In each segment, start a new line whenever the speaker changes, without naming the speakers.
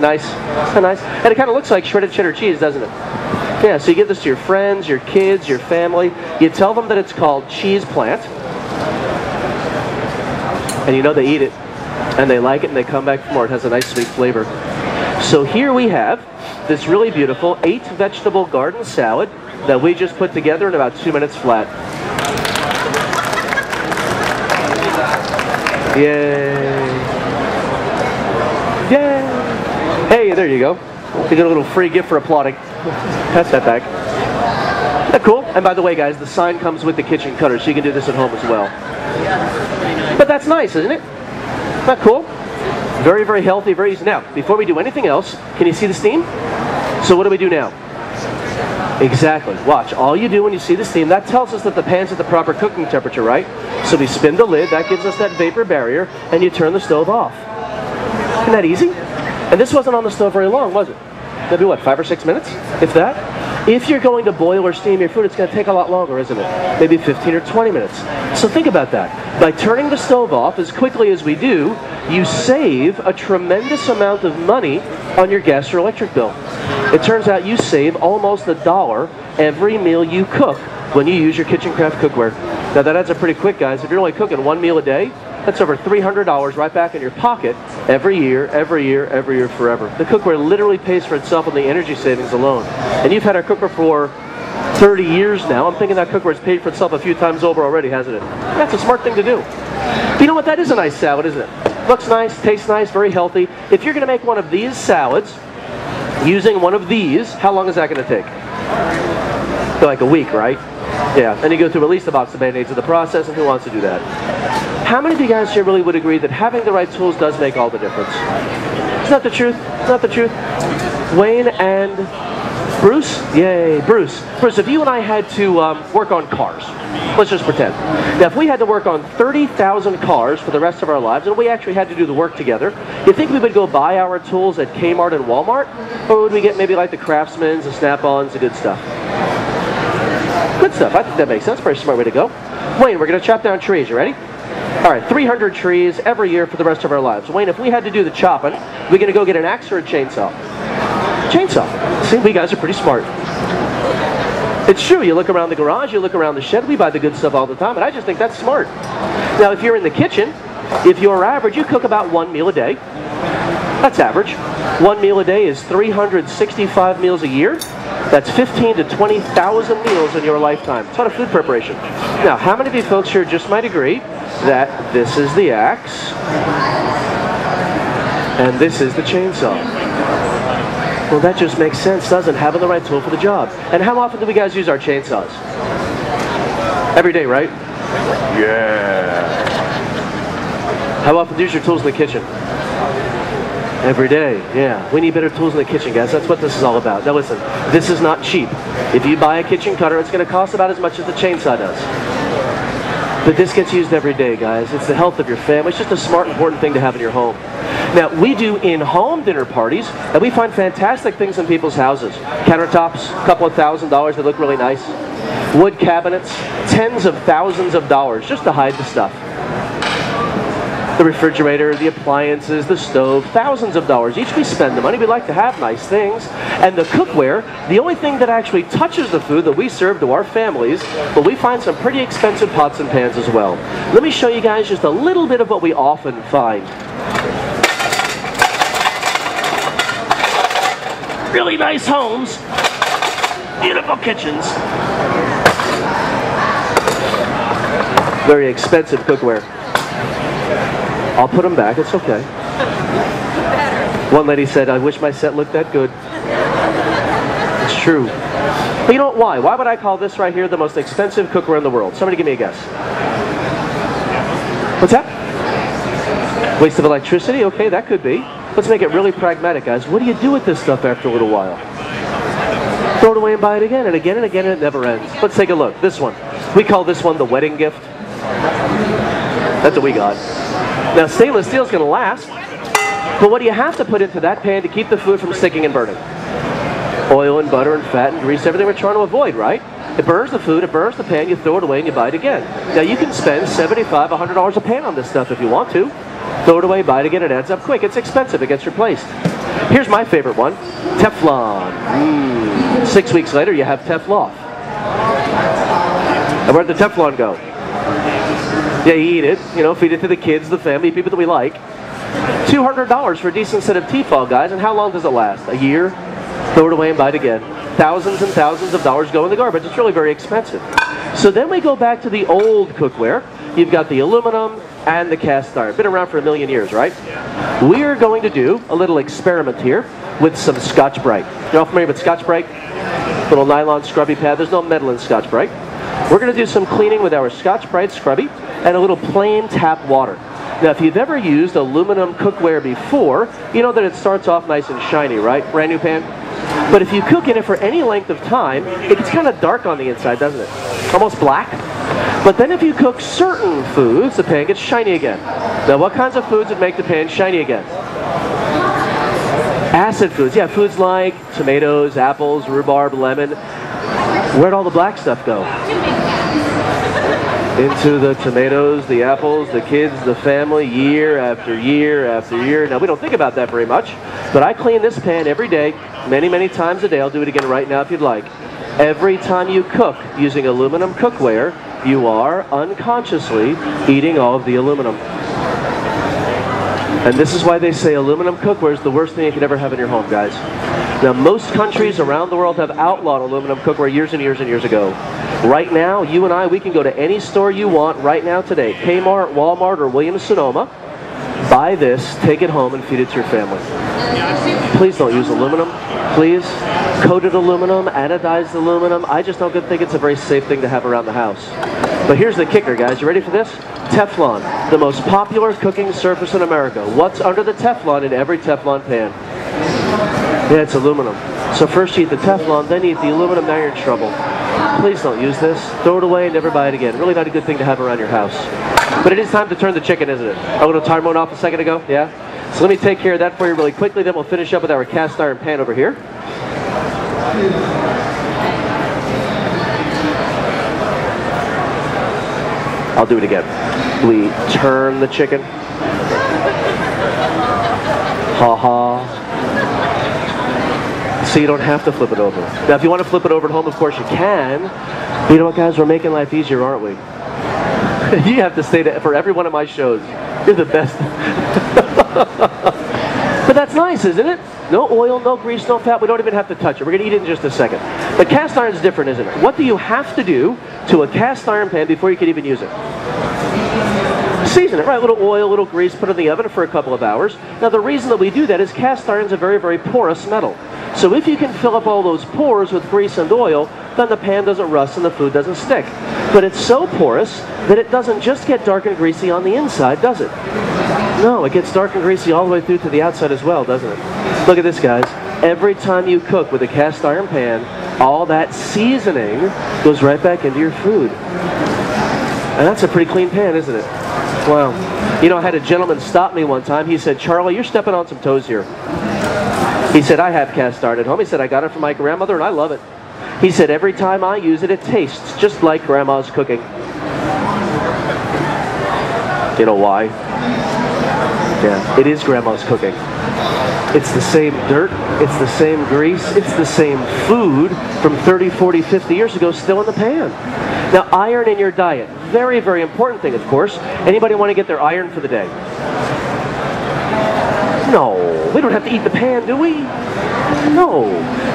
Nice. Nice. And it kind of looks like shredded cheddar cheese, doesn't it? Yeah, so you give this to your friends, your kids, your family. You tell them that it's called cheese plant. And you know they eat it. And they like it and they come back for more. It has a nice sweet flavor. So here we have this really beautiful 8-vegetable garden salad that we just put together in about 2 minutes flat. Yay! Yay! Hey, there you go. You get a little free gift for applauding. Pass that back. Isn't that cool? And by the way, guys, the sign comes with the kitchen cutter, so you can do this at home as well. But that's nice, isn't it? Isn't that cool? Very, very healthy, very easy. Now, before we do anything else, can you see the steam? So what do we do now? Exactly. Watch. All you do when you see the steam, that tells us that the pan's at the proper cooking temperature, right? So we spin the lid, that gives us that vapor barrier, and you turn the stove off. Isn't that easy? And this wasn't on the stove very long, was it? Maybe what, 5 or 6 minutes? If that? If you're going to boil or steam your food, it's going to take a lot longer, isn't it? Maybe 15 or 20 minutes. So think about that. By turning the stove off as quickly as we do, you save a tremendous amount of money on your gas or electric bill. It turns out you save almost $1 every meal you cook when you use your Kitchcraft cookware. Now that adds up pretty quick, guys. If you're only cooking 1 meal a day, that's over $300 right back in your pocket every year, forever. The cookware literally pays for itself on the energy savings alone. And you've had our cookware for 30 years now. I'm thinking that cookware's paid for itself a few times over already, hasn't it? That's a smart thing to do. But you know what? That is a nice salad, isn't it? Looks nice, tastes nice, very healthy. If you're going to make one of these salads using one of these, how long is that going to take? Like a week, right? Yeah, and you go through at least a box of Band-Aids in the process, and who wants to do that? How many of you guys here really would agree that having the right tools does make all the difference? Isn't that the truth? Isn't that the truth? Wayne and Bruce? Yay, Bruce. Bruce, if you and I had to work on cars, let's just pretend. Now, if we had to work on 30,000 cars for the rest of our lives, and we actually had to do the work together, you think we would go buy our tools at Kmart and Walmart? Or would we get maybe like the Craftsmans, the Snap-ons, the good stuff? Good stuff. I think that makes sense. Very smart way to go. Wayne, we're going to chop down trees. You ready? All right, 300 trees every year for the rest of our lives. Wayne, if we had to do the chopping, we're going to go get an axe or a chainsaw? Chainsaw. See, we guys are pretty smart. It's true. You look around the garage, you look around the shed, we buy the good stuff all the time, and I just think that's smart. Now, if you're in the kitchen, if you're average, you cook about 1 meal a day. That's average. 1 meal a day is 365 meals a year. That's 15 to 20,000 meals in your lifetime. It's a lot of food preparation. Now, how many of you folks here just might agree that this is the axe and this is the chainsaw? Well, that just makes sense, doesn't it? Having the right tool for the job. And how often do we guys use our chainsaws? Every day, right? Yeah. How often do you use your tools in the kitchen? Every day, yeah. We need better tools in the kitchen, guys. That's what this is all about. Now listen, this is not cheap. If you buy a kitchen cutter, it's going to cost about as much as the chainsaw does. But this gets used every day, guys. It's the health of your family. It's just a smart, important thing to have in your home. Now, we do in-home dinner parties, and we find fantastic things in people's houses. Countertops, a couple of $1,000s that look really nice. Wood cabinets, tens of thousands of dollars just to hide the stuff. The refrigerator, the appliances, the stove, thousands of dollars. Each we spend the money. We like to have nice things. And the cookware, the only thing that actually touches the food that we serve to our families, but we find some pretty expensive pots and pans as well. Let me show you guys just a little bit of what we often find. Really nice homes, beautiful kitchens, very expensive cookware. I'll put them back, it's okay. One lady said, I wish my set looked that good. It's true. But you know what, why? Why would I call this right here the most expensive cookware in the world? Somebody give me a guess. What's that? Waste of electricity? Okay, that could be. Let's make it really pragmatic, guys. What do you do with this stuff after a little while? Throw it away and buy it again and again and again, and it never ends. Let's take a look. This one. We call this one the wedding gift. That's what we got. Now, stainless steel is going to last, but what do you have to put into that pan to keep the food from sticking and burning? Oil and butter and fat and grease, everything we're trying to avoid, right? It burns the food, it burns the pan, you throw it away and you buy it again. Now you can spend $75, $100 a pan on this stuff if you want to. Throw it away, buy it again, it adds up quick. It's expensive, it gets replaced. Here's my favorite one, Teflon. 6 weeks later, you have Teflon. And where'd the Teflon go? Yeah, you eat it, feed it to the kids, the family, people that we like. $200 for a decent set of Tefal, guys, and how long does it last? A year? Throw it away and buy it again. Thousands and thousands of dollars go in the garbage. It's really very expensive. So then we go back to the old cookware. You've got the aluminum and the cast iron. Been around for a million years, right? We are going to do a little experiment here with some Scotch-Brite. You're all familiar with Scotch-Brite? Little nylon scrubby pad. There's no metal in Scotch-Brite. We're going to do some cleaning with our Scotch-Brite scrubby and a little plain tap water. Now, if you've ever used aluminum cookware before, you know that it starts off nice and shiny, right? Brand new pan. But if you cook in it for any length of time, it gets kind of dark on the inside, doesn't it? Almost black. But then if you cook certain foods, the pan gets shiny again. Now, what kinds of foods would make the pan shiny again? Acid foods. Yeah, foods like tomatoes, apples, rhubarb, lemon. Where'd all the black stuff go? Into the tomatoes, the apples, the kids, the family, year after year after year. Now, we don't think about that very much, but I clean this pan every day, many, many times a day. I'll do it again right now if you'd like. Every time you cook using aluminum cookware, you are unconsciously eating all of the aluminum. And this is why they say aluminum cookware is the worst thing you could ever have in your home, guys. Now, most countries around the world have outlawed aluminum cookware years and years and years ago. Right now, you and I, we can go to any store you want right now today. Kmart, Walmart, or Williams-Sonoma. Buy this, take it home, and feed it to your family. Please don't use aluminum. Please. Coated aluminum, anodized aluminum. I just don't think it's a very safe thing to have around the house. But here's the kicker, guys. You ready for this? Teflon, the most popular cooking surface in America. What's under the Teflon in every Teflon pan? Yeah, it's aluminum. So first you eat the Teflon, then you eat the aluminum, now you're in trouble. Please don't use this. Throw it away and never buy it again. Really not a good thing to have around your house. But it is time to turn the chicken, isn't it? I would have timer went off a second ago, yeah? So let me take care of that for you really quickly, then we'll finish up with our cast iron pan over here. I'll do it again. We turn the chicken. Ha-ha. So you don't have to flip it over. Now, if you want to flip it over at home, of course you can. But you know what, guys? We're making life easier, aren't we? You have to stay for every one of my shows. You're the best. But that's nice, isn't it? No oil, no grease, no fat. We don't even have to touch it. We're going to eat it in just a second. But cast iron is different, isn't it? What do you have to do to a cast iron pan before you can even use it? Season it, right? A little oil, a little grease, put it in the oven for a couple of hours. Now, the reason that we do that is cast iron is a very, very porous metal. So if you can fill up all those pores with grease and oil, then the pan doesn't rust and the food doesn't stick. But it's so porous that it doesn't just get dark and greasy on the inside, does it? No, it gets dark and greasy all the way through to the outside as well, doesn't it? Look at this, guys. Every time you cook with a cast iron pan, all that seasoning goes right back into your food. And that's a pretty clean pan, isn't it? Wow. You know, I had a gentleman stop me one time. He said, "Charlie, you're stepping on some toes here." He said, "I have cast iron at home." He said, "I got it from my grandmother and I love it." He said, "Every time I use it, it tastes just like Grandma's cooking." You know why? Yeah, it is Grandma's cooking. It's the same dirt, it's the same grease, it's the same food from 30, 40, 50 years ago still in the pan. Now, iron in your diet. Very, very important thing, of course. Anybody want to get their iron for the day? No, we don't have to eat the pan, do we? No.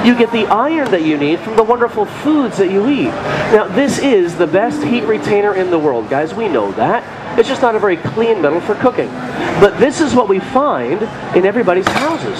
You get the iron that you need from the wonderful foods that you eat. Now, this is the best heat retainer in the world, guys. We know that. It's just not a very clean metal for cooking. But this is what we find in everybody's houses.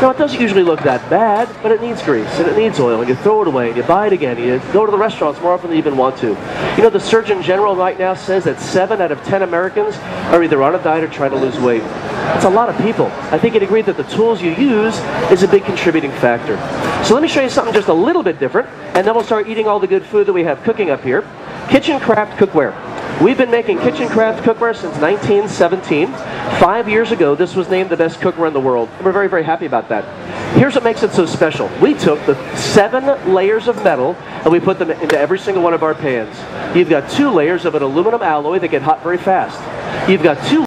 Now, it doesn't usually look that bad, but it needs grease, and it needs oil, and you throw it away, and you buy it again, and you go to the restaurants more often than you even want to. You know, the Surgeon General right now says that 7 out of 10 Americans are either on a diet or trying to lose weight. That's a lot of people. I think you'd agree that the tools you use is a big contributing factor. So let me show you something just a little bit different, and then we'll start eating all the good food that we have cooking up here. Kitchcraft Cookware. We've been making Kitchcraft Cookware since 1917. 5 years ago, this was named the best cookware in the world. We're very, very happy about that. Here's what makes it so special. We took the 7 layers of metal and we put them into every single one of our pans. You've got 2 layers of an aluminum alloy that get hot very fast. You've got 2